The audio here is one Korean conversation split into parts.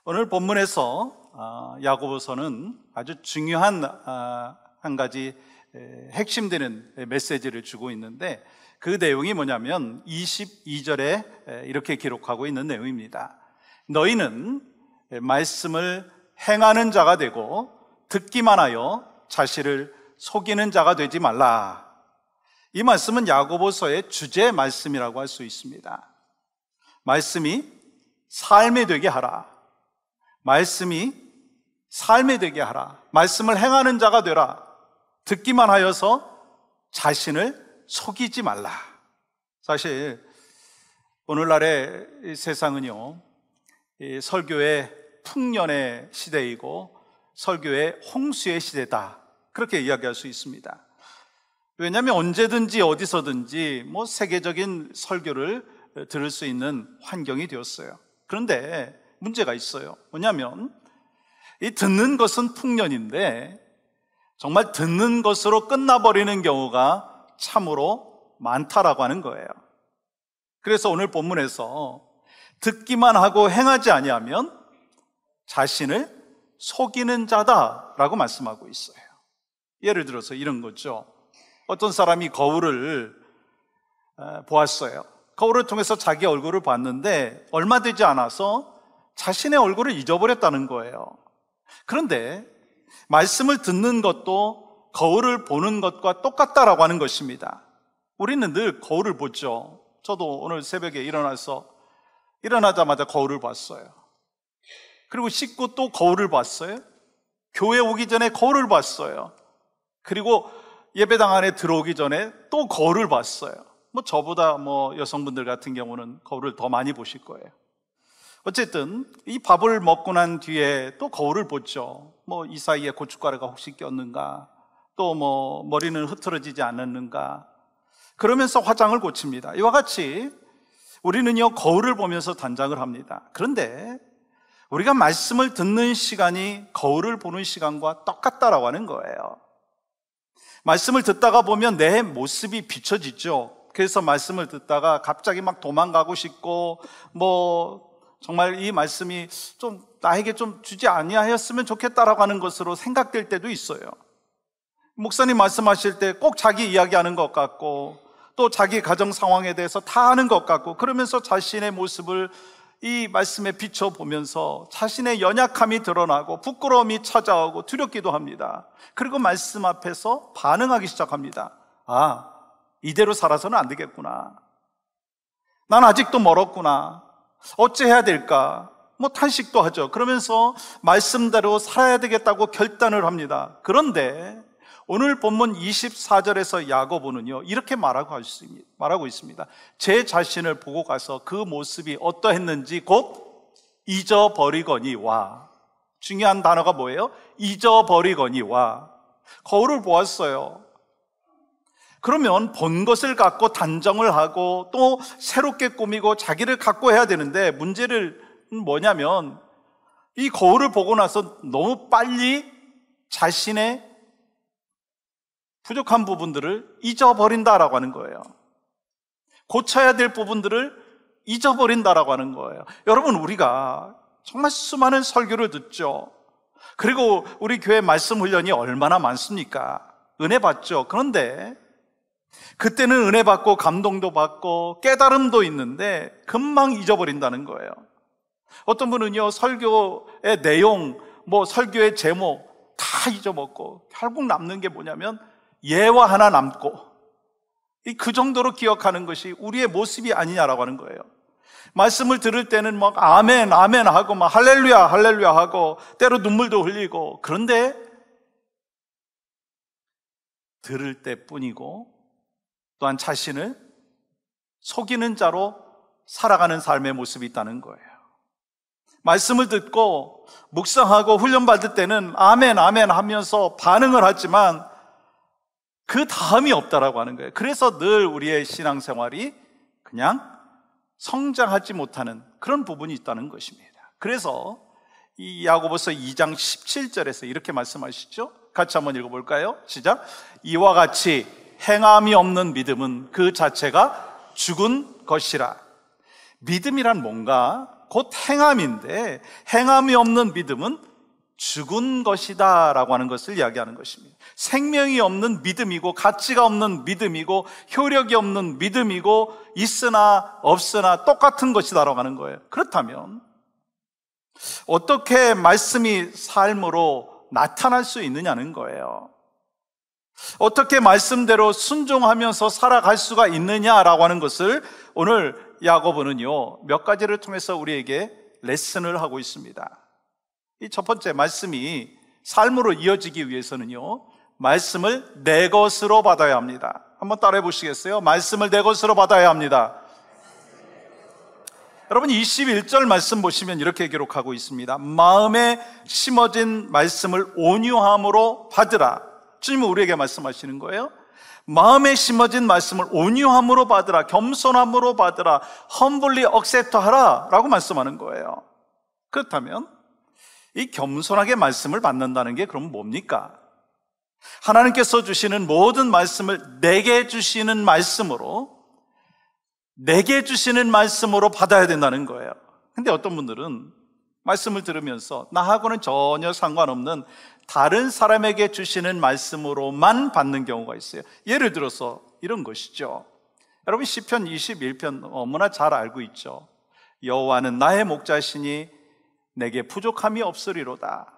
오늘 본문에서 야고보서는 아주 중요한 한 가지 핵심되는 메시지를 주고 있는데, 그 내용이 뭐냐면 22절에 이렇게 기록하고 있는 내용입니다. 너희는 말씀을 행하는 자가 되고 듣기만 하여 자신을 속이는 자가 되지 말라. 이 말씀은 야고보서의 주제 말씀이라고 할 수 있습니다. 말씀이 삶이 되게 하라. 말씀이 삶이 되게 하라. 말씀을 행하는 자가 되라. 듣기만 하여서 자신을 속이지 말라. 사실 오늘날의 세상은요, 설교의 풍년의 시대이고 설교의 홍수의 시대다, 그렇게 이야기할 수 있습니다. 왜냐하면 언제든지 어디서든지 세계적인 설교를 들을 수 있는 환경이 되었어요. 그런데 문제가 있어요. 뭐냐면 이 듣는 것은 풍년인데 정말 듣는 것으로 끝나버리는 경우가 참으로 많다라고 하는 거예요. 그래서 오늘 본문에서 듣기만 하고 행하지 아니하면 자신을 속이는 자다라고 말씀하고 있어요. 예를 들어서 이런 거죠. 어떤 사람이 거울을 보았어요. 거울을 통해서 자기 얼굴을 봤는데 얼마 되지 않아서 자신의 얼굴을 잊어버렸다는 거예요. 그런데 말씀을 듣는 것도 거울을 보는 것과 똑같다라고 하는 것입니다. 우리는 늘 거울을 보죠. 저도 오늘 새벽에 일어나자마자 거울을 봤어요. 그리고 씻고 또 거울을 봤어요. 교회 오기 전에 거울을 봤어요. 그리고 예배당 안에 들어오기 전에 또 거울을 봤어요. 저보다 여성분들 같은 경우는 거울을 더 많이 보실 거예요. 어쨌든 이 밥을 먹고 난 뒤에 또 거울을 보죠. 이 사이에 고춧가루가 혹시 꼈는가, 또 머리는 흐트러지지 않았는가, 그러면서 화장을 고칩니다. 이와 같이 우리는요, 거울을 보면서 단장을 합니다. 그런데 우리가 말씀을 듣는 시간이 거울을 보는 시간과 똑같다라고 하는 거예요. 말씀을 듣다가 보면 내 모습이 비춰지죠. 그래서 말씀을 듣다가 갑자기 막 도망가고 싶고, 정말 이 말씀이 좀 나에게 좀 주지 아니하였으면 좋겠다라고 하는 것으로 생각될 때도 있어요. 목사님 말씀하실 때 꼭 자기 이야기하는 것 같고, 또 자기 가정 상황에 대해서 다 아는 것 같고, 그러면서 자신의 모습을 이 말씀에 비춰보면서 자신의 연약함이 드러나고 부끄러움이 찾아오고 두렵기도 합니다. 그리고 말씀 앞에서 반응하기 시작합니다. 이대로 살아서는 안 되겠구나. 난 아직도 멀었구나. 어찌해야 될까? 탄식도 하죠. 그러면서 말씀대로 살아야 되겠다고 결단을 합니다. 그런데 오늘 본문 24절에서 야고보는요, 이렇게 말하고 있습니다. 제 자신을 보고 가서 그 모습이 어떠했는지 곧 잊어버리거니와. 중요한 단어가 뭐예요? 잊어버리거니와. 거울을 보았어요. 그러면 본 것을 갖고 단정을 하고 또 새롭게 꾸미고 자기를 갖고 해야 되는데, 문제는 뭐냐면 이 거울을 보고 나서 너무 빨리 자신의 부족한 부분들을 잊어버린다라고 하는 거예요. 고쳐야 될 부분들을 잊어버린다라고 하는 거예요. 여러분, 우리가 정말 수많은 설교를 듣죠. 그리고 우리 교회 말씀 훈련이 얼마나 많습니까? 은혜 받죠. 그런데 그때는 은혜 받고 감동도 받고 깨달음도 있는데 금방 잊어버린다는 거예요. 어떤 분은요, 설교의 내용, 설교의 제목 다 잊어먹고 결국 남는 게 뭐냐면 예화 하나 남고, 그 정도로 기억하는 것이 우리의 모습이 아니냐라고 하는 거예요. 말씀을 들을 때는 아멘 아멘 하고 할렐루야 할렐루야 하고 때로 눈물도 흘리고, 그런데 들을 때뿐이고 또한 자신을 속이는 자로 살아가는 삶의 모습이 있다는 거예요. 말씀을 듣고 묵상하고 훈련받을 때는 아멘 아멘 하면서 반응을 하지만 그 다음이 없다라고 하는 거예요. 그래서 늘 우리의 신앙생활이 그냥 성장하지 못하는 그런 부분이 있다는 것입니다. 그래서 이 야고보서 2장 17절에서 이렇게 말씀하시죠. 같이 한번 읽어볼까요? 시작. 이와 같이 행함이 없는 믿음은 그 자체가 죽은 것이라. 믿음이란 뭔가 곧 행함인데, 행함이 없는 믿음은 죽은 것이다 라고 하는 것을 이야기하는 것입니다. 생명이 없는 믿음이고, 가치가 없는 믿음이고, 효력이 없는 믿음이고, 있으나 없으나 똑같은 것이다 라고 하는 거예요. 그렇다면 어떻게 말씀이 삶으로 나타날 수 있느냐는 거예요. 어떻게 말씀대로 순종하면서 살아갈 수가 있느냐라고 하는 것을 오늘 야고보는요, 몇 가지를 통해서 우리에게 레슨을 하고 있습니다. 이 첫 번째 말씀이 삶으로 이어지기 위해서는요, 말씀을 내 것으로 받아야 합니다. 한번 따라해 보시겠어요? 말씀을 내 것으로 받아야 합니다. 여러분 21절 말씀 보시면 이렇게 기록하고 있습니다. 마음에 심어진 말씀을 온유함으로 받으라. 주님은 우리에게 말씀하시는 거예요. 마음에 심어진 말씀을 온유함으로 받으라, 겸손함으로 받으라, humbly accept 하라 라고 말씀하는 거예요. 그렇다면 이 겸손하게 말씀을 받는다는 게 그럼 뭡니까? 하나님께서 주시는 모든 말씀을 내게 주시는 말씀으로, 내게 주시는 말씀으로 받아야 된다는 거예요. 근데 어떤 분들은 말씀을 들으면서 나하고는 전혀 상관없는 다른 사람에게 주시는 말씀으로만 받는 경우가 있어요. 예를 들어서 이런 것이죠. 여러분 시편 21편 너무나 잘 알고 있죠. 여호와는 나의 목자시니 내게 부족함이 없으리로다.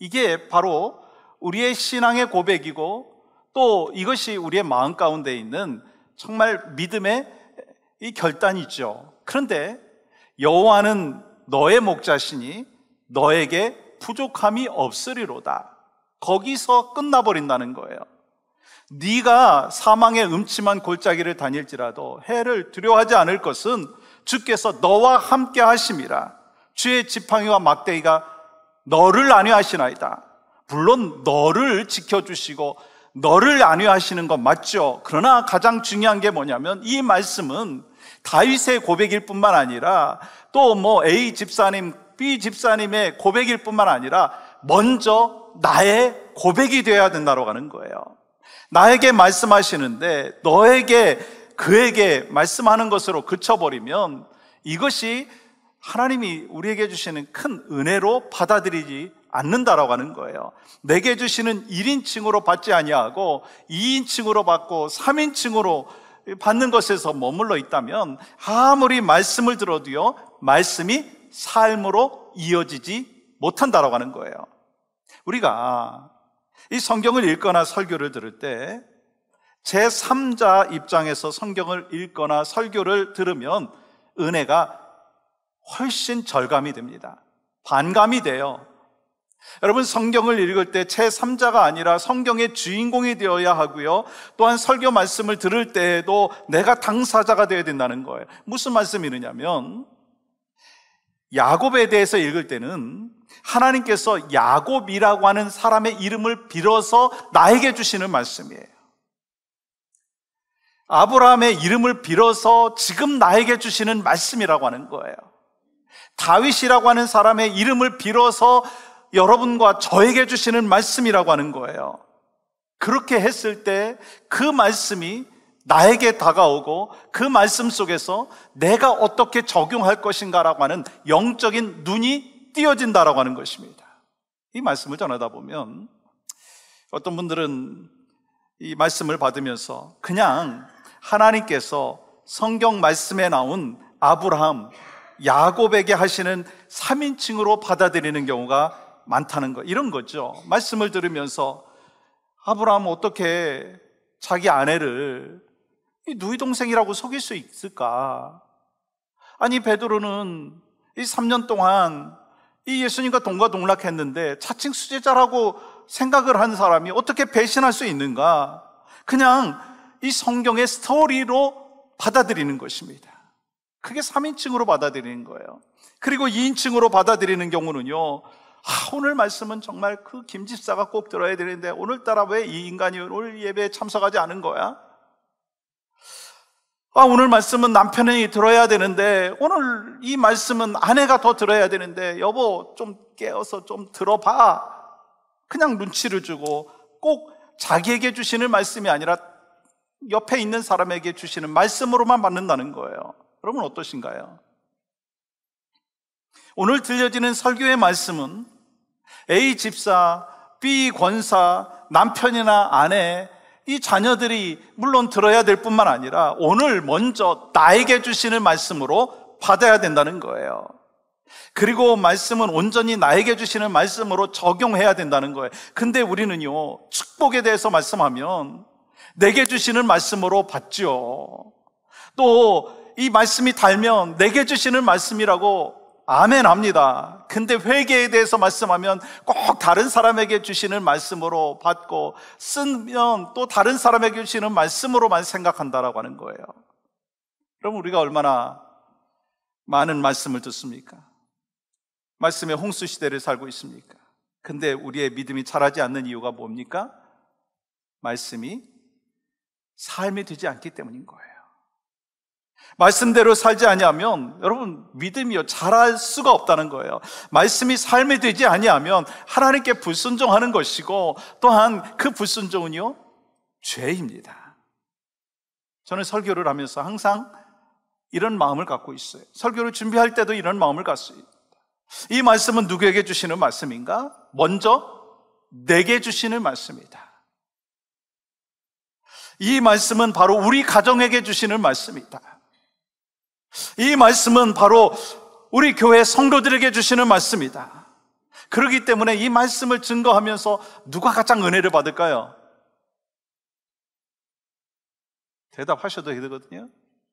이게 바로 우리의 신앙의 고백이고, 또 이것이 우리의 마음 가운데 있는 정말 믿음의 이 결단이죠. 그런데 여호와는 너의 목자시니 너에게 부족함이 없으리로다. 거기서 끝나버린다는 거예요. 네가 사망의 음침한 골짜기를 다닐지라도 해를 두려워하지 않을 것은 주께서 너와 함께 하심이라. 주의 지팡이와 막대기가 너를 안위하시나이다. 물론 너를 지켜주시고 너를 안위하시는 건 맞죠. 그러나 가장 중요한 게 뭐냐면 이 말씀은 다윗의 고백일 뿐만 아니라 또 A 집사님, B 집사님의 고백일 뿐만 아니라 먼저 나의 고백이 되어야 된다고 하는 거예요. 나에게 말씀하시는데 너에게, 그에게 말씀하는 것으로 그쳐버리면 이것이 하나님이 우리에게 주시는 큰 은혜로 받아들이지 않는다라고 하는 거예요. 내게 주시는 1인칭으로 받지 아니하고 2인칭으로 받고 3인칭으로 받는 것에서 머물러 있다면 아무리 말씀을 들어도요, 말씀이 삶으로 이어지지 못한다라고 하는 거예요. 우리가 이 성경을 읽거나 설교를 들을 때 제3자 입장에서 성경을 읽거나 설교를 들으면 은혜가 훨씬 절감이 됩니다. 반감이 돼요. 여러분 성경을 읽을 때 제3자가 아니라 성경의 주인공이 되어야 하고요, 또한 설교 말씀을 들을 때에도 내가 당사자가 되어야 된다는 거예요. 무슨 말씀이냐면 야곱에 대해서 읽을 때는 하나님께서 야곱이라고 하는 사람의 이름을 빌어서 나에게 주시는 말씀이에요. 아브라함의 이름을 빌어서 지금 나에게 주시는 말씀이라고 하는 거예요. 다윗이라고 하는 사람의 이름을 빌어서 여러분과 저에게 주시는 말씀이라고 하는 거예요. 그렇게 했을 때 그 말씀이 나에게 다가오고 그 말씀 속에서 내가 어떻게 적용할 것인가라고 하는 영적인 눈이 띄어진다라고 하는 것입니다. 이 말씀을 전하다 보면 어떤 분들은 이 말씀을 받으면서 그냥 하나님께서 성경 말씀에 나온 아브라함, 야곱에게 하시는 3인칭으로 받아들이는 경우가 많다는 거, 이런 거죠. 말씀을 들으면서 아브라함은 어떻게 자기 아내를 누이 동생이라고 속일 수 있을까? 아니 베드로는 이 3년 동안 이 예수님과 동거동락했는데 자칭 수제자라고 생각을 한 사람이 어떻게 배신할 수 있는가? 그냥 이 성경의 스토리로 받아들이는 것입니다. 그게 3인칭으로 받아들이는 거예요. 그리고 2인칭으로 받아들이는 경우는요, 오늘 말씀은 정말 그 김 집사가 꼭 들어야 되는데 오늘따라 왜 이 인간이 오늘 예배에 참석하지 않은 거야? 오늘 말씀은 남편이 들어야 되는데 오늘 이 말씀은 아내가 더 들어야 되는데 여보 좀 깨어서 좀 들어봐. 그냥 눈치를 주고 꼭 자기에게 주시는 말씀이 아니라 옆에 있는 사람에게 주시는 말씀으로만 받는다는 거예요. 여러분 어떠신가요? 오늘 들려지는 설교의 말씀은 A 집사, B 권사, 남편이나 아내, 이 자녀들이 물론 들어야 될 뿐만 아니라 오늘 먼저 나에게 주시는 말씀으로 받아야 된다는 거예요. 그리고 말씀은 온전히 나에게 주시는 말씀으로 적용해야 된다는 거예요. 근데 우리는요, 축복에 대해서 말씀하면 내게 주시는 말씀으로 받죠. 또 이 말씀이 달면 내게 주시는 말씀이라고 아멘 합니다. 근데 회개에 대해서 말씀하면 꼭 다른 사람에게 주시는 말씀으로 받고, 쓰면 또 다른 사람에게 주시는 말씀으로만 생각한다라고 하는 거예요. 그럼 우리가 얼마나 많은 말씀을 듣습니까? 말씀의 홍수 시대를 살고 있습니까? 근데 우리의 믿음이 자라지 않는 이유가 뭡니까? 말씀이 삶이 되지 않기 때문인 거예요. 말씀대로 살지 아니하면 여러분 믿음이요 자랄 수가 없다는 거예요. 말씀이 삶이 되지 아니하면 하나님께 불순종하는 것이고, 또한 그 불순종은요 죄입니다. 저는 설교를 하면서 항상 이런 마음을 갖고 있어요. 설교를 준비할 때도 이런 마음을 갖습니다. 이 말씀은 누구에게 주시는 말씀인가? 먼저 내게 주시는 말씀이다. 이 말씀은 바로 우리 가정에게 주시는 말씀이다. 이 말씀은 바로 우리 교회 성도들에게 주시는 말씀이다. 그렇기 때문에 이 말씀을 증거하면서 누가 가장 은혜를 받을까요? 대답하셔도 되거든요.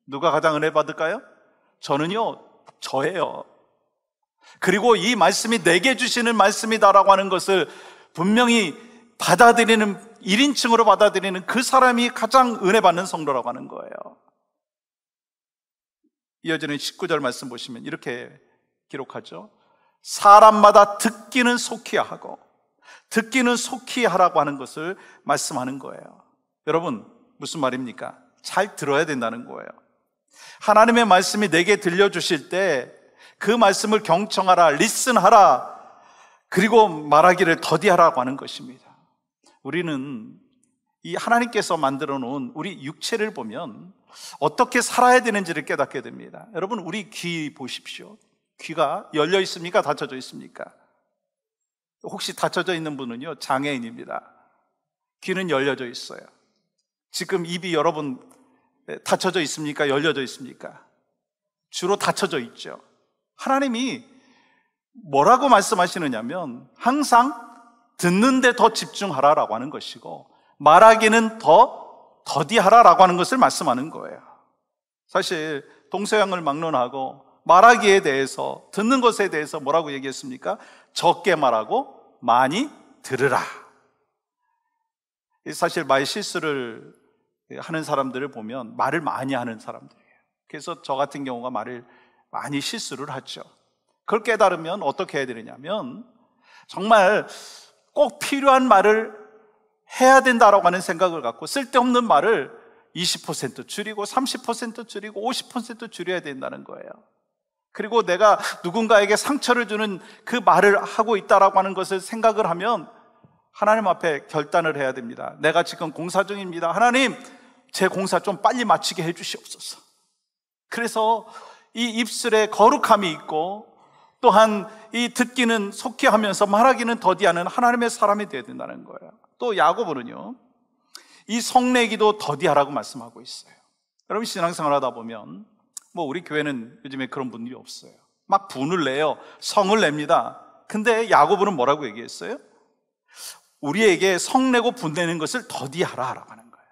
누가 가장 은혜 받을까요? 저는요, 저예요. 그리고 이 말씀이 내게 주시는 말씀이다라고 하는 것을 분명히 받아들이는, 1인칭으로 받아들이는 그 사람이 가장 은혜 받는 성도라고 하는 거예요. 이어지는 19절 말씀 보시면 이렇게 기록하죠. 사람마다 듣기는 속히 하고, 듣기는 속히 하라고 하는 것을 말씀하는 거예요. 여러분, 무슨 말입니까? 잘 들어야 된다는 거예요. 하나님의 말씀이 내게 들려주실 때 그 말씀을 경청하라, 리슨하라, 그리고 말하기를 더디하라고 하는 것입니다. 우리는 이 하나님께서 만들어 놓은 우리 육체를 보면 어떻게 살아야 되는지를 깨닫게 됩니다. 여러분, 우리 귀 보십시오. 귀가 열려 있습니까? 닫혀져 있습니까? 혹시 닫혀져 있는 분은요, 장애인입니다. 귀는 열려져 있어요. 지금 입이 여러분 닫혀져 있습니까? 열려져 있습니까? 주로 닫혀져 있죠. 하나님이 뭐라고 말씀하시느냐면 항상 듣는데 더 집중하라라고 하는 것이고, 말하기는 더 더디하라라고 하는 것을 말씀하는 거예요. 사실 동서양을 막론하고 말하기에 대해서, 듣는 것에 대해서 뭐라고 얘기했습니까? 적게 말하고 많이 들으라. 사실 말 실수를 하는 사람들을 보면 말을 많이 하는 사람들이에요. 그래서 저 같은 경우가 말을 많이 실수를 하죠. 그걸 깨달으면 어떻게 해야 되느냐면 정말 꼭 필요한 말을 해야 된다라고 하는 생각을 갖고 쓸데없는 말을 20% 줄이고 30% 줄이고 50% 줄여야 된다는 거예요. 그리고 내가 누군가에게 상처를 주는 그 말을 하고 있다라고 하는 것을 생각을 하면 하나님 앞에 결단을 해야 됩니다. 내가 지금 공사 중입니다. 하나님, 제 공사 좀 빨리 마치게 해주시옵소서. 그래서 이 입술에 거룩함이 있고, 또한 이 듣기는 속히 하면서 말하기는 더디하는 하나님의 사람이 되어야 된다는 거예요. 또 야고보는요, 이 성내기도 더디하라고 말씀하고 있어요. 여러분, 신앙생활 하다 보면 우리 교회는 요즘에 그런 분들이 없어요. 막 분을 내요. 성을 냅니다. 근데 야고보는 뭐라고 얘기했어요? 우리에게 성내고 분내는 것을 더디하라라고 하는 거예요.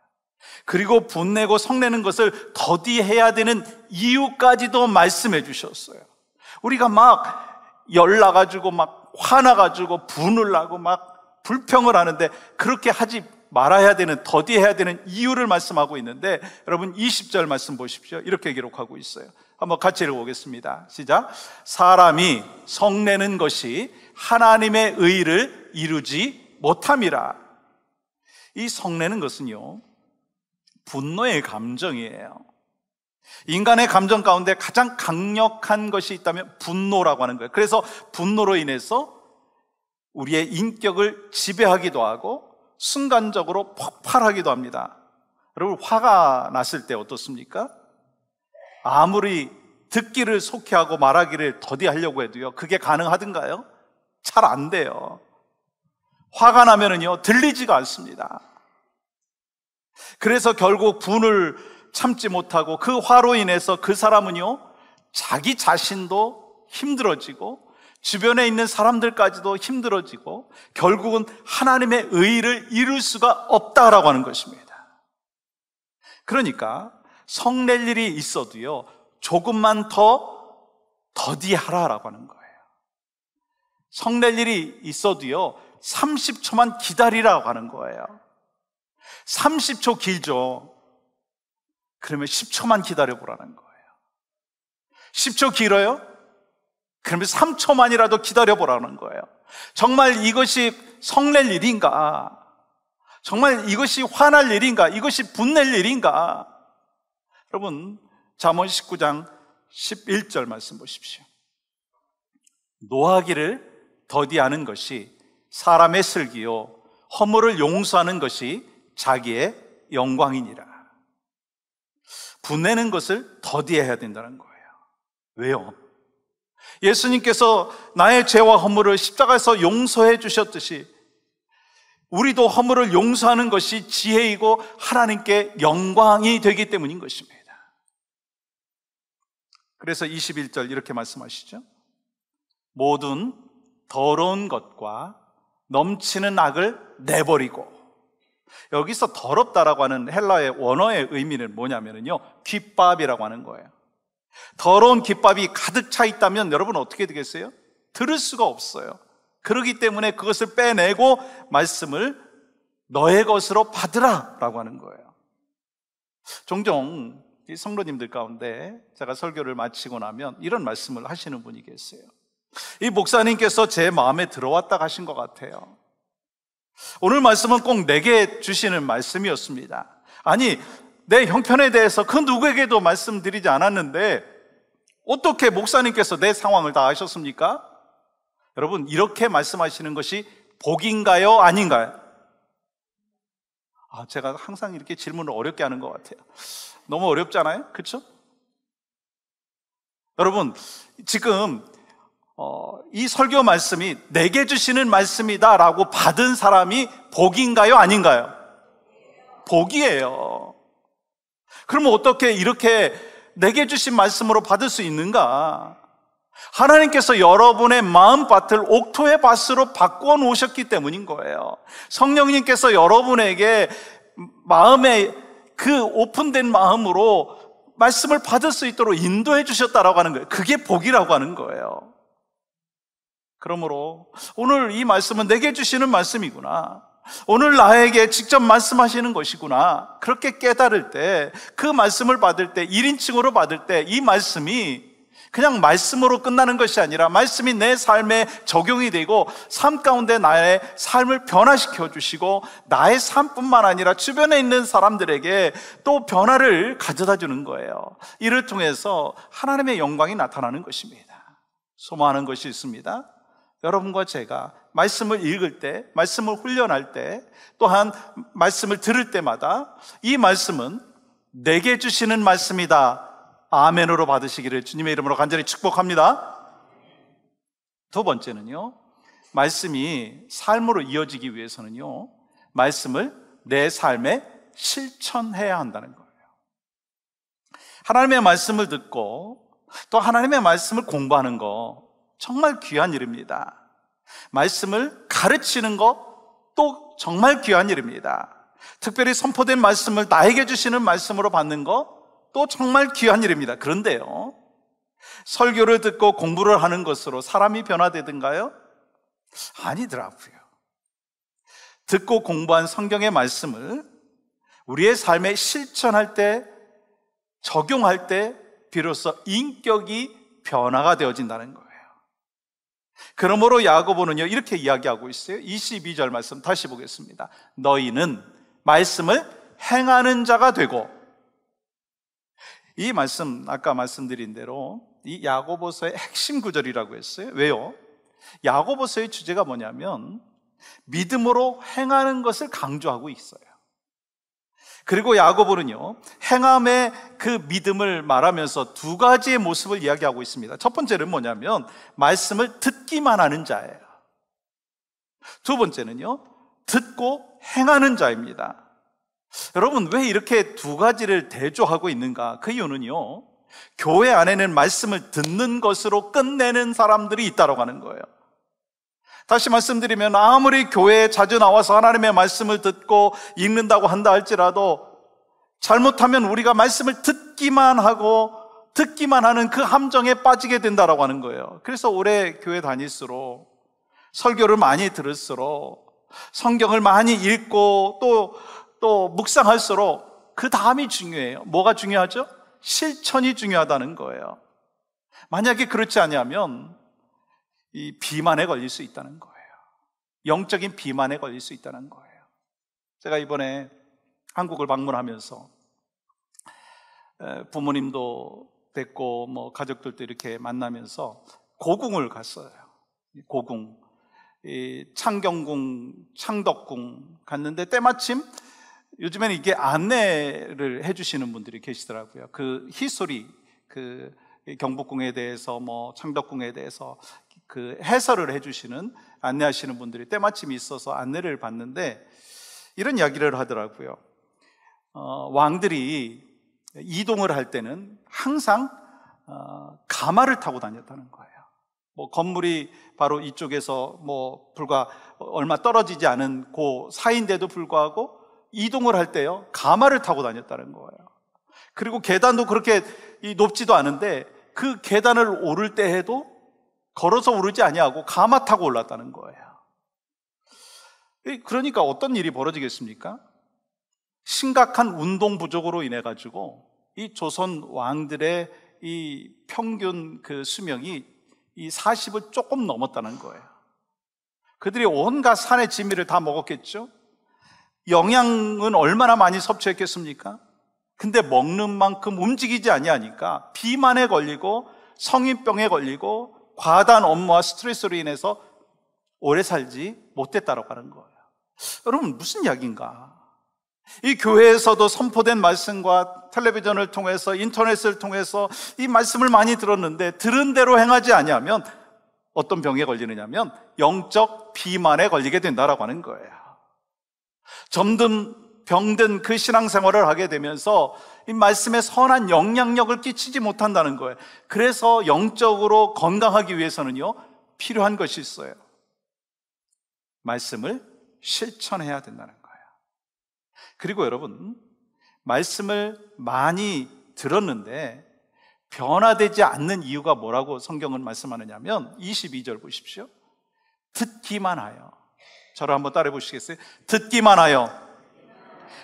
그리고 분내고 성내는 것을 더디해야 되는 이유까지도 말씀해 주셨어요. 우리가 막 열나가지고 막 화나가지고 분을 나고 막 불평을 하는데 그렇게 하지 말아야 되는, 더디해야 되는 이유를 말씀하고 있는데, 여러분 20절 말씀 보십시오. 이렇게 기록하고 있어요. 한번 같이 읽어보겠습니다. 시작. 사람이 성내는 것이 하나님의 의를 이루지 못함이라. 이 성내는 것은요, 분노의 감정이에요. 인간의 감정 가운데 가장 강력한 것이 있다면 분노라고 하는 거예요. 그래서 분노로 인해서 우리의 인격을 지배하기도 하고 순간적으로 폭발하기도 합니다. 여러분, 화가 났을 때 어떻습니까? 아무리 듣기를 속히하고 말하기를 더디하려고 해도요, 그게 가능하든가요? 잘 안 돼요. 화가 나면은요, 들리지가 않습니다. 그래서 결국 분을 참지 못하고 그 화로 인해서 그 사람은요, 자기 자신도 힘들어지고 주변에 있는 사람들까지도 힘들어지고 결국은 하나님의 의를 이룰 수가 없다라고 하는 것입니다. 그러니까 성낼 일이 있어도요, 조금만 더 더디하라라고 하는 거예요. 성낼 일이 있어도요, 30초만 기다리라고 하는 거예요. 30초 길죠. 그러면 10초만 기다려보라는 거예요. 10초 길어요? 그러면 3초만이라도 기다려보라는 거예요. 정말 이것이 성낼 일인가? 정말 이것이 화날 일인가? 이것이 분낼 일인가? 여러분, 잠언 19장 11절 말씀 보십시오. 노하기를 더디하는 것이 사람의 슬기요, 허물을 용서하는 것이 자기의 영광이니라. 분내는 것을 더디해야 된다는 거예요. 왜요? 예수님께서 나의 죄와 허물을 십자가에서 용서해 주셨듯이 우리도 허물을 용서하는 것이 지혜이고 하나님께 영광이 되기 때문인 것입니다. 그래서 21절 이렇게 말씀하시죠. 모든 더러운 것과 넘치는 악을 내버리고, 여기서 더럽다라고 하는 헬라의 원어의 의미는 뭐냐면요, 귓밥이라고 하는 거예요. 더러운 귓밥이 가득 차 있다면 여러분 어떻게 되겠어요? 들을 수가 없어요. 그렇기 때문에 그것을 빼내고 말씀을 너의 것으로 받으라 라고 하는 거예요. 종종 이 성도님들 가운데 제가 설교를 마치고 나면 이런 말씀을 하시는 분이 계세요. 이 목사님께서 제 마음에 들어왔다 하신 것 같아요. 오늘 말씀은 꼭 내게 주시는 말씀이었습니다. 아니, 내 형편에 대해서 그 누구에게도 말씀드리지 않았는데 어떻게 목사님께서 내 상황을 다 아셨습니까? 여러분, 이렇게 말씀하시는 것이 복인가요? 아닌가요? 제가 항상 이렇게 질문을 어렵게 하는 것 같아요. 너무 어렵잖아요? 그렇죠? 여러분, 지금 이 설교 말씀이 내게 주시는 말씀이다 라고 받은 사람이 복인가요? 아닌가요? 복이에요. 그러면 어떻게 이렇게 내게 주신 말씀으로 받을 수 있는가? 하나님께서 여러분의 마음밭을 옥토의 밭으로 바꾸어 놓으셨기 때문인 거예요. 성령님께서 여러분에게 마음에 그 오픈된 마음으로 말씀을 받을 수 있도록 인도해 주셨다라고 하는 거예요. 그게 복이라고 하는 거예요. 그러므로 오늘 이 말씀은 내게 주시는 말씀이구나, 오늘 나에게 직접 말씀하시는 것이구나, 그렇게 깨달을 때, 그 말씀을 받을 때, 1인칭으로 받을 때 이 말씀이 그냥 말씀으로 끝나는 것이 아니라 말씀이 내 삶에 적용이 되고 삶 가운데 나의 삶을 변화시켜 주시고 나의 삶뿐만 아니라 주변에 있는 사람들에게 또 변화를 가져다 주는 거예요. 이를 통해서 하나님의 영광이 나타나는 것입니다. 소망하는 것이 있습니다. 여러분과 제가 말씀을 읽을 때, 말씀을 훈련할 때, 또한 말씀을 들을 때마다 이 말씀은 내게 주시는 말씀이다, 아멘으로 받으시기를 주님의 이름으로 간절히 축복합니다. 두 번째는요, 말씀이 삶으로 이어지기 위해서는요, 말씀을 내 삶에 실천해야 한다는 거예요. 하나님의 말씀을 듣고 또 하나님의 말씀을 공부하는 거 정말 귀한 일입니다. 말씀을 가르치는 거 또 정말 귀한 일입니다. 특별히 선포된 말씀을 나에게 주시는 말씀으로 받는 거 또 정말 귀한 일입니다. 그런데요, 설교를 듣고 공부를 하는 것으로 사람이 변화되든가요? 아니더라고요. 듣고 공부한 성경의 말씀을 우리의 삶에 실천할 때, 적용할 때 비로소 인격이 변화가 되어진다는 거예요. 그러므로 야고보는요, 이렇게 이야기하고 있어요. 22절 말씀 다시 보겠습니다. 너희는 말씀을 행하는 자가 되고, 이 말씀 아까 말씀드린 대로 이 야고보서의 핵심 구절이라고 했어요. 왜요? 야고보서의 주제가 뭐냐면 믿음으로 행하는 것을 강조하고 있어요. 그리고 야고보는요, 행함의 그 믿음을 말하면서 두 가지의 모습을 이야기하고 있습니다. 첫 번째는 뭐냐면 말씀을 듣기만 하는 자예요. 두 번째는요, 듣고 행하는 자입니다. 여러분, 왜 이렇게 두 가지를 대조하고 있는가? 그 이유는요, 교회 안에는 말씀을 듣는 것으로 끝내는 사람들이 있다고 하는 거예요. 다시 말씀드리면 아무리 교회에 자주 나와서 하나님의 말씀을 듣고 읽는다고 한다 할지라도 잘못하면 우리가 말씀을 듣기만 하는 그 함정에 빠지게 된다고 하는 거예요. 그래서 오래 교회 다닐수록, 설교를 많이 들을수록, 성경을 많이 읽고 또 묵상할수록 그 다음이 중요해요. 뭐가 중요하죠? 실천이 중요하다는 거예요. 만약에 그렇지 않으면 이 비만에 걸릴 수 있다는 거예요. 영적인 비만에 걸릴 수 있다는 거예요. 제가 이번에 한국을 방문하면서 부모님도 뵙고 가족들도 이렇게 만나면서 고궁을 갔어요. 고궁, 창경궁, 창덕궁 갔는데 때마침 요즘에는 이게 안내를 해주시는 분들이 계시더라고요. 그 히스토리, 그 경복궁에 대해서 창덕궁에 대해서 그 해설을 해주시는, 안내하시는 분들이 때마침 있어서 안내를 받는데 이런 이야기를 하더라고요. 왕들이 이동을 할 때는 항상 가마를 타고 다녔다는 거예요. 건물이 바로 이쪽에서 불과 얼마 떨어지지 않은 그 사이인데도 불구하고 이동을 할 때요, 가마를 타고 다녔다는 거예요. 그리고 계단도 그렇게 높지도 않은데 그 계단을 오를 때 해도 걸어서 오르지 아니하고 가마 타고 올랐다는 거예요. 그러니까 어떤 일이 벌어지겠습니까? 심각한 운동 부족으로 인해 가지고 이 조선 왕들의 이 평균 그 수명이 이 40을 조금 넘었다는 거예요. 그들이 온갖 산의 진미를 다 먹었겠죠? 영양은 얼마나 많이 섭취했겠습니까? 근데 먹는 만큼 움직이지 아니하니까 비만에 걸리고 성인병에 걸리고 과다한 업무와 스트레스로 인해서 오래 살지 못했다고 하는 거예요. 여러분, 무슨 이야기인가? 이 교회에서도 선포된 말씀과 텔레비전을 통해서, 인터넷을 통해서 이 말씀을 많이 들었는데 들은 대로 행하지 아니하면 어떤 병에 걸리느냐면 영적 비만에 걸리게 된다라고 하는 거예요. 점점 병든 그 신앙생활을 하게 되면서 이 말씀에 선한 영향력을 끼치지 못한다는 거예요. 그래서 영적으로 건강하기 위해서는요, 필요한 것이 있어요. 말씀을 실천해야 된다는 거예요. 그리고 여러분, 말씀을 많이 들었는데 변화되지 않는 이유가 뭐라고 성경은 말씀하느냐면 22절 보십시오. 듣기만 하여. 저를 한번 따라해 보시겠어요? 듣기만 하여.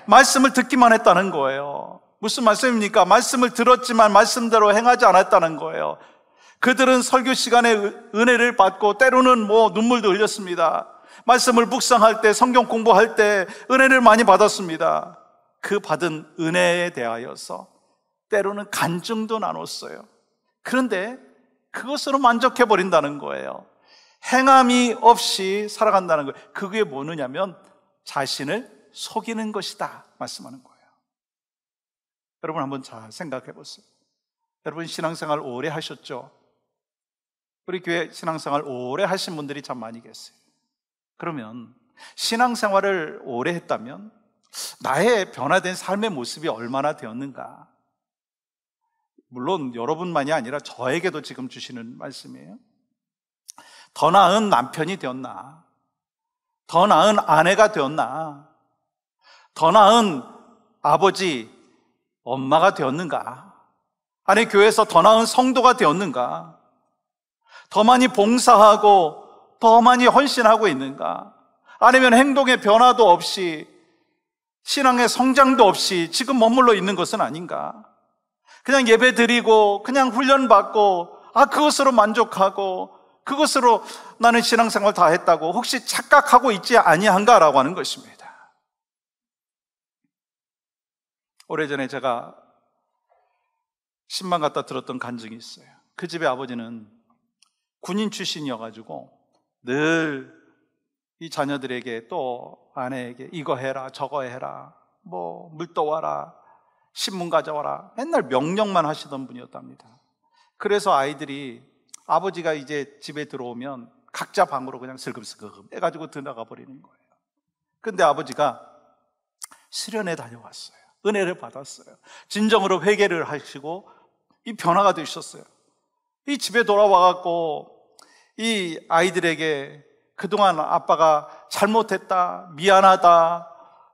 말씀을 듣기만 했다는 거예요. 무슨 말씀입니까? 말씀을 들었지만 말씀대로 행하지 않았다는 거예요. 그들은 설교 시간에 은혜를 받고 때로는 눈물도 흘렸습니다. 말씀을 묵상할 때, 성경 공부할 때 은혜를 많이 받았습니다. 그 받은 은혜에 대하여서 때로는 간증도 나눴어요. 그런데 그것으로 만족해버린다는 거예요. 행함이 없이 살아간다는 거예요. 그게 뭐냐면 자신을 속이는 것이다 말씀하는 거예요. 여러분 한번 잘 생각해 보세요. 여러분 신앙생활 오래 하셨죠? 우리 교회 신앙생활 오래 하신 분들이 참 많이 계세요. 그러면 신앙생활을 오래 했다면 나의 변화된 삶의 모습이 얼마나 되었는가? 물론 여러분만이 아니라 저에게도 지금 주시는 말씀이에요. 더 나은 남편이 되었나? 더 나은 아내가 되었나? 더 나은 아버지, 엄마가 되었는가? 아니 교회에서 더 나은 성도가 되었는가? 더 많이 봉사하고 더 많이 헌신하고 있는가? 아니면 행동의 변화도 없이 신앙의 성장도 없이 지금 머물러 있는 것은 아닌가? 그냥 예배 드리고 그냥 훈련 받고 그것으로 만족하고 그것으로 나는 신앙생활 다 했다고 혹시 착각하고 있지 아니한가라고 하는 것입니다. 오래전에 제가 신방 갖다 들었던 간증이 있어요. 그 집의 아버지는 군인 출신이어가지고 늘 이 자녀들에게 또 아내에게 이거 해라 저거 해라 물 떠와라, 신문 가져와라, 맨날 명령만 하시던 분이었답니다. 그래서 아이들이 아버지가 이제 집에 들어오면 각자 방으로 그냥 슬금슬금 해가지고 들어가 버리는 거예요. 근데 아버지가 수련회 다녀왔어요. 은혜를 받았어요. 진정으로 회개를 하시고 이 변화가 되셨어요. 이 집에 돌아와갖고 이 아이들에게 그동안 아빠가 잘못했다, 미안하다,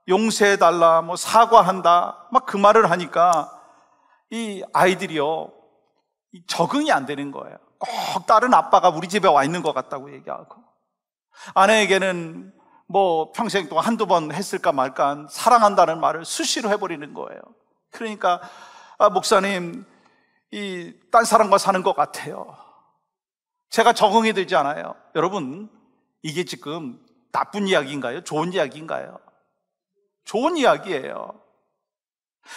용서해달라, 사과한다, 막 그 말을 하니까 이 아이들이요, 적응이 안 되는 거예요. 꼭 다른 아빠가 우리 집에 와 있는 것 같다고 얘기하고, 아내에게는 평생 동안 한두 번 했을까 말까 사랑한다는 말을 수시로 해버리는 거예요. 그러니까 목사님, 딴 사람과 사는 것 같아요. 제가 적응이 되지 않아요. 여러분, 이게 지금 나쁜 이야기인가요? 좋은 이야기인가요? 좋은 이야기예요.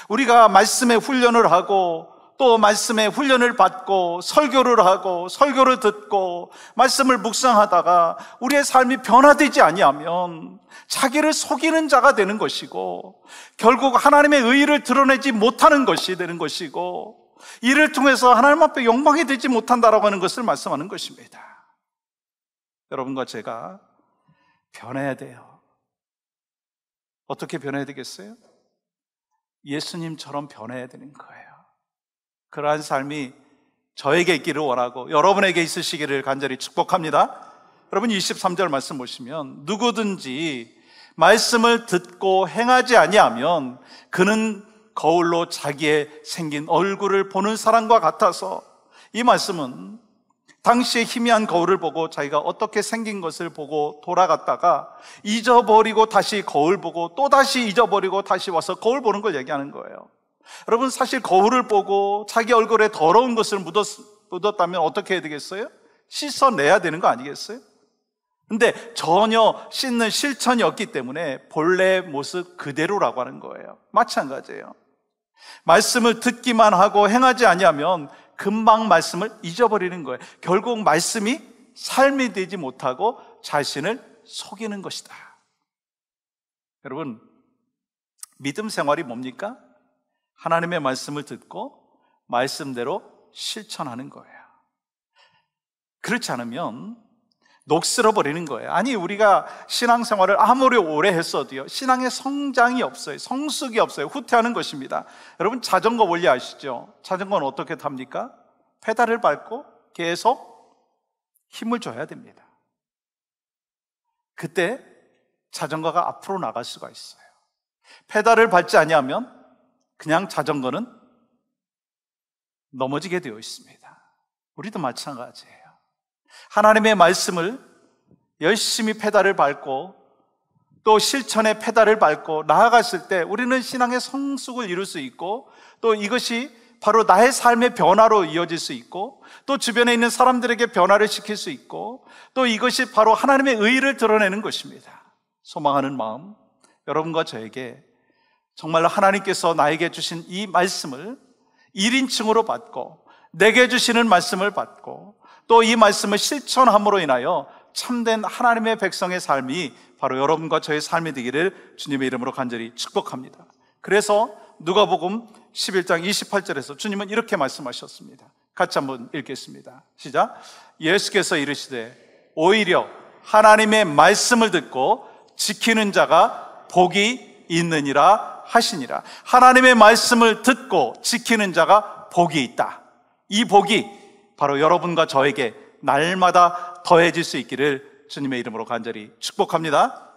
우리가 말씀의 훈련을 하고 또 말씀의 훈련을 받고 설교를 하고 설교를 듣고 말씀을 묵상하다가 우리의 삶이 변화되지 아니하면 자기를 속이는 자가 되는 것이고, 결국 하나님의 의의를 드러내지 못하는 것이 되는 것이고, 이를 통해서 하나님 앞에 영광이 되지 못한다라고 하는 것을 말씀하는 것입니다. 여러분과 제가 변해야 돼요. 어떻게 변해야 되겠어요? 예수님처럼 변해야 되는 거예요. 그러한 삶이 저에게 있기를 원하고 여러분에게 있으시기를 간절히 축복합니다. 여러분, 23절 말씀 보시면, 누구든지 말씀을 듣고 행하지 아니하면 그는 거울로 자기의 생긴 얼굴을 보는 사람과 같아서, 이 말씀은 당시에 희미한 거울을 보고 자기가 어떻게 생긴 것을 보고 돌아갔다가 잊어버리고 다시 거울 보고 또 다시 잊어버리고 다시 와서 거울 보는 걸 얘기하는 거예요. 여러분, 사실 거울을 보고 자기 얼굴에 더러운 것을 묻었다면 어떻게 해야 되겠어요? 씻어내야 되는 거 아니겠어요? 근데 전혀 씻는 실천이 없기 때문에 본래의 모습 그대로라고 하는 거예요. 마찬가지예요. 말씀을 듣기만 하고 행하지 아니하면 금방 말씀을 잊어버리는 거예요. 결국 말씀이 삶이 되지 못하고 자신을 속이는 것이다. 여러분, 믿음 생활이 뭡니까? 하나님의 말씀을 듣고 말씀대로 실천하는 거예요. 그렇지 않으면 녹슬어 버리는 거예요. 아니, 우리가 신앙생활을 아무리 오래 했어도요, 신앙의 성장이 없어요. 성숙이 없어요. 후퇴하는 것입니다. 여러분, 자전거 원리 아시죠? 자전거는 어떻게 탑니까? 페달을 밟고 계속 힘을 줘야 됩니다. 그때 자전거가 앞으로 나갈 수가 있어요. 페달을 밟지 아니하면 그냥 자전거는 넘어지게 되어 있습니다. 우리도 마찬가지예요. 하나님의 말씀을 열심히 페달을 밟고 또 실천의 페달을 밟고 나아갔을 때 우리는 신앙의 성숙을 이룰 수 있고, 또 이것이 바로 나의 삶의 변화로 이어질 수 있고, 또 주변에 있는 사람들에게 변화를 시킬 수 있고, 또 이것이 바로 하나님의 의의를 드러내는 것입니다. 소망하는 마음, 여러분과 저에게 정말로 하나님께서 나에게 주신 이 말씀을 1인칭으로 받고 내게 주시는 말씀을 받고 또 이 말씀을 실천함으로 인하여 참된 하나님의 백성의 삶이 바로 여러분과 저의 삶이 되기를 주님의 이름으로 간절히 축복합니다. 그래서 누가복음 11장 28절에서 주님은 이렇게 말씀하셨습니다. 같이 한번 읽겠습니다. 시작. 예수께서 이르시되 오히려 하나님의 말씀을 듣고 지키는 자가 복이 있느니라 하시니라. 하나님의 말씀을 듣고 지키는 자가 복이 있다. 이 복이 바로 여러분과 저에게 날마다 더해질 수 있기를 주님의 이름으로 간절히 축복합니다.